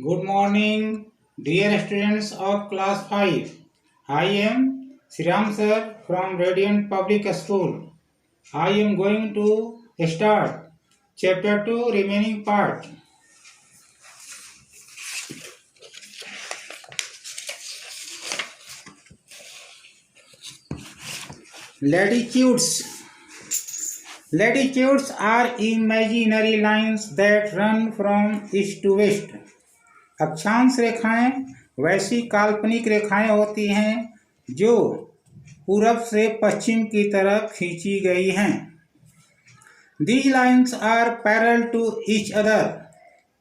Good morning, dear students of class 5. I am Sriram sir from Radiant Public School. I am going to start chapter 2 remaining part. Latitudes. Latitudes are imaginary lines that run from east to west. अक्षांश रेखाएं वैसी काल्पनिक रेखाएं होती हैं जो पूरब से पश्चिम की तरफ खींची गई हैं। These lines are parallel to each other.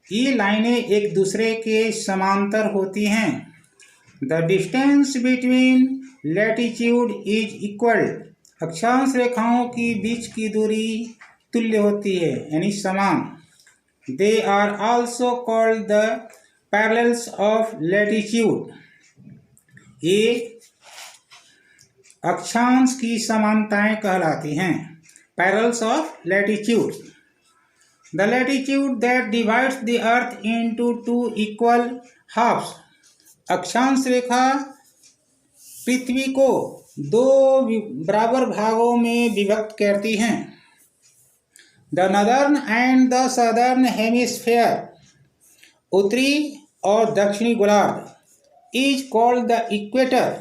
ये लाइनें एक दूसरे के समांतर होती हैं। The distance between latitude is equal. अक्षांश रेखाओं की बीच की दूरी तुल्य होती है यानी समान। They are also called the parallels of latitude. ये अक्षांश की समानताएं कहलाती हैं। Parallels of latitude. The latitude that divides the earth into two equal halves. अक्षांश रेखा पृथ्वी को दो बराबर भागों में विभक्त करती हैं। The northern and the southern hemisphere. उत्तरी और दक्षिणी गोलार्ध इज कॉल्ड द इक्वेटर।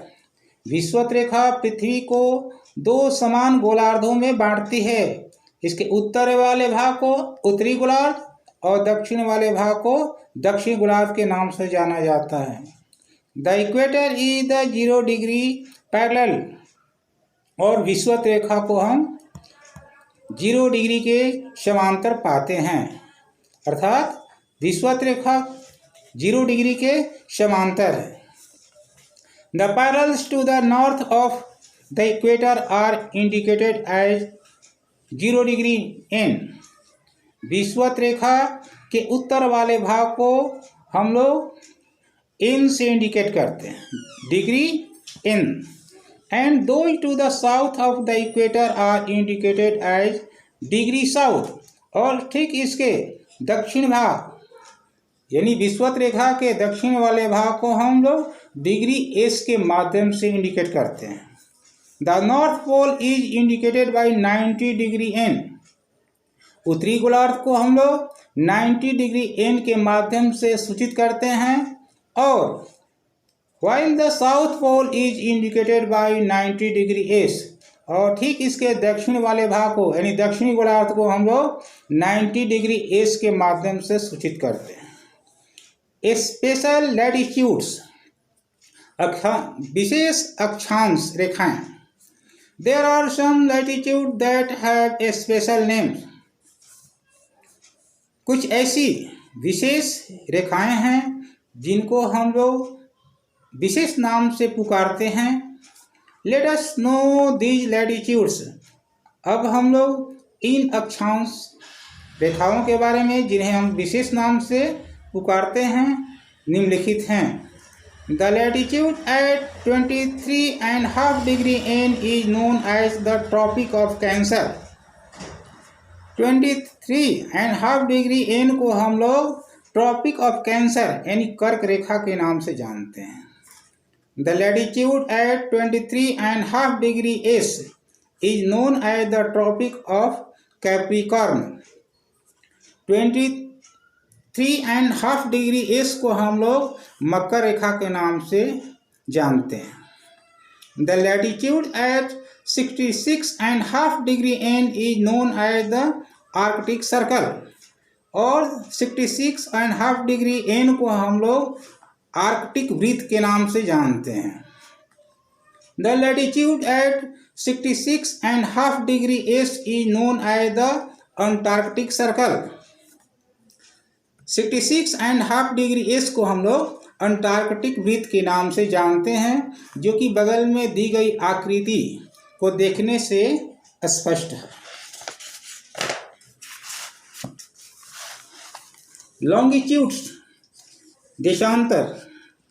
विषुवत रेखा पृथ्वी को दो समान गोलार्धों में बांटती है। इसके उत्तर वाले भाग को उत्तरी गोलार्ध और दक्षिण वाले भाग को दक्षिणी गोलार्ध के नाम से जाना जाता है। The equator is the 0 degree parallel. और विषुवत रेखा को हम 0 डिग्री के समांतर पाते हैं, अर्थात विषुवत रेखा 0 डिग्री के समांतर है। The parallels to the north of the equator are indicated as 0 degree N. विषुवत रेखा के उत्तर वाले भाग को हम लोग N से इंडिकेट करते हैं, degree N. And those to the south of the equator are indicated as degree south. और ठीक इसके दक्षिण भाग यानी विषुवत रेखा के दक्षिण वाले भाग को हम लोग डिग्री एस के माध्यम से इंडिकेट करते हैं। The north pole is indicated by 90 degree N. उत्तरी गोलार्ध को हम लोग 90 डिग्री एन के माध्यम से सूचित करते हैं और while the south pole is indicated by 90 degree S. और ठीक इसके दक्षिण वाले भाग को यानी दक्षिणी गोलार्ध को हम लोग 90 डिग्री एस के माध्यम से सूचित करते हैं। स्पेशल लैटिट्यूड्स विशेष अक्षांश रेखाएं। There are some latitude that have a special names. कुछ ऐसी विशेष रेखाएं हैं जिनको हम लोग विशेष नाम से पुकारते हैं। Let us know these latitudes. अब हम लोग इन अक्षांश रेखाओं के बारे में जिन्हें हम विशेष नाम से पुकारते हैं निम्नलिखित हैं। The latitude at 23.5 degree N is known as the Tropic of Cancer. 23.5 degree N को हम लोग ट्रॉपिक ऑफ कैंसर यानी कर्क रेखा के नाम से जानते हैं। The latitude at 23.5 degree S is known as the Tropic of Capricorn. 23.5 degree S को हम लोग मकर रेखा के नाम से जानते हैं। The latitude at 66.5 degree N is known as the Arctic Circle. और 66.5 डिग्री एन को हम लोग आर्कटिक वृत्त के नाम से जानते हैं। The latitude at 66.5 degree S is known as the Antarctic Circle. 66.5 degree S को हम लोग अंटार्कटिक वृत्त के नाम से जानते हैं, जो कि बगल में दी गई आकृति को देखने से स्पष्ट है। लॉन्गिट्यूड्स देशांतर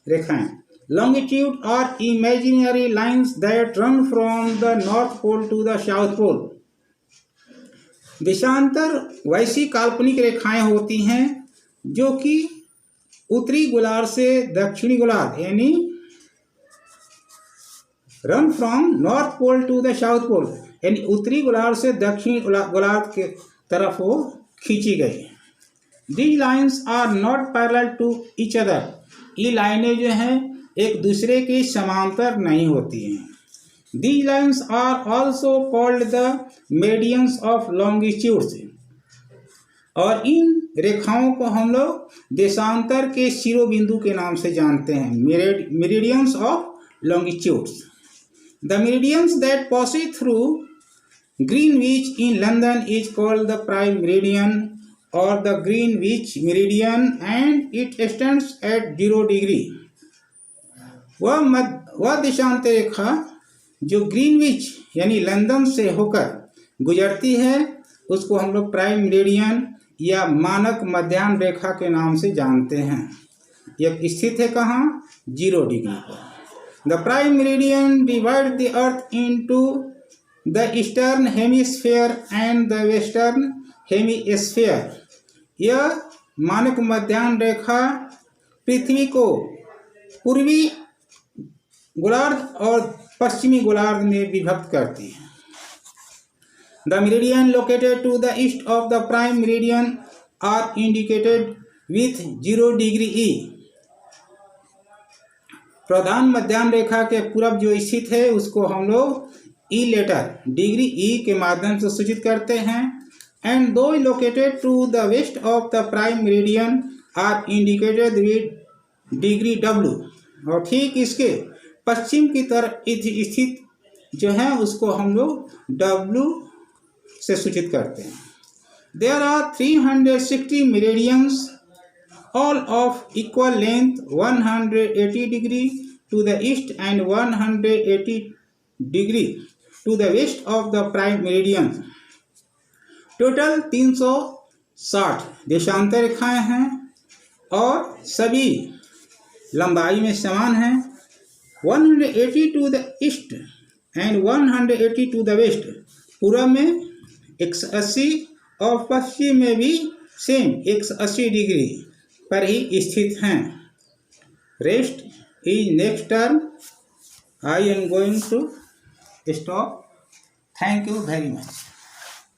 रेखाएं। Longitude are imaginary lines that run from the north pole to the south pole. देशांतर वैसी काल्पनिक रेखाएं होती हैं जो कि उत्तरी गोलार्ध से दक्षिणी गोलार्ध यानी run from north pole to the south pole यानी उत्तरी गोलार्ध से दक्षिणी गोलार्ध के तरफ वो खींची गई। These lines are not parallel to each other. ये लाइनें जो हैं एक दूसरे के समांतर नहीं होती हैं। These lines are also called the meridians of longitudes. और इन रेखाओं को हम लोग देशांतर के शिरोबिंदु के नाम से जानते हैं, meridians of longitudes. The meridians that pass through Greenwich in London is called the prime meridian or the Greenwich meridian and it stands at 0 degree. वह देशांतर रेखा जो ग्रीनविच यानी लंदन से होकर गुजरती है उसको हम लोग प्राइम मेरिडियन या मानक मध्याह्न रेखा के नाम से जानते हैं। यह स्थित है कहाँ? 0 डिग्री पर। The prime meridian divide the earth into the eastern hemisphere and the western hemisphere. यह मानक मध्याह्न रेखा पृथ्वी को पूर्वी गोलार्ध और पश्चिमी गोलार्ध में विभक्त करती है। The meridian located to the east of the prime meridian are indicated with 0 degree E. प्रधान मध्याह्न रेखा के पूरब जो स्थित है उसको हम लोग ई लेटर डिग्री ई के माध्यम से सूचित करते हैं। And those located to the west of the prime meridian are indicated with degree W. और ठीक इसके पश्चिम की तरफ स्थित जो है उसको हम लोग डब्ल्यू से सूचित करते हैं। There are 360 meridians all of equal length 180 degree to the east and 180 degree to the west of the prime meridian. Total 360 देशांतर रेखाएं हैं और सभी लंबाई में समान हैं। 180 to the east and 180 to the west, पूर्व में 180 और पश्चिम में भी सेम 180 डिग्री पर ही स्थित हैं। Rest is next term. I am going to stop. Thank you very much.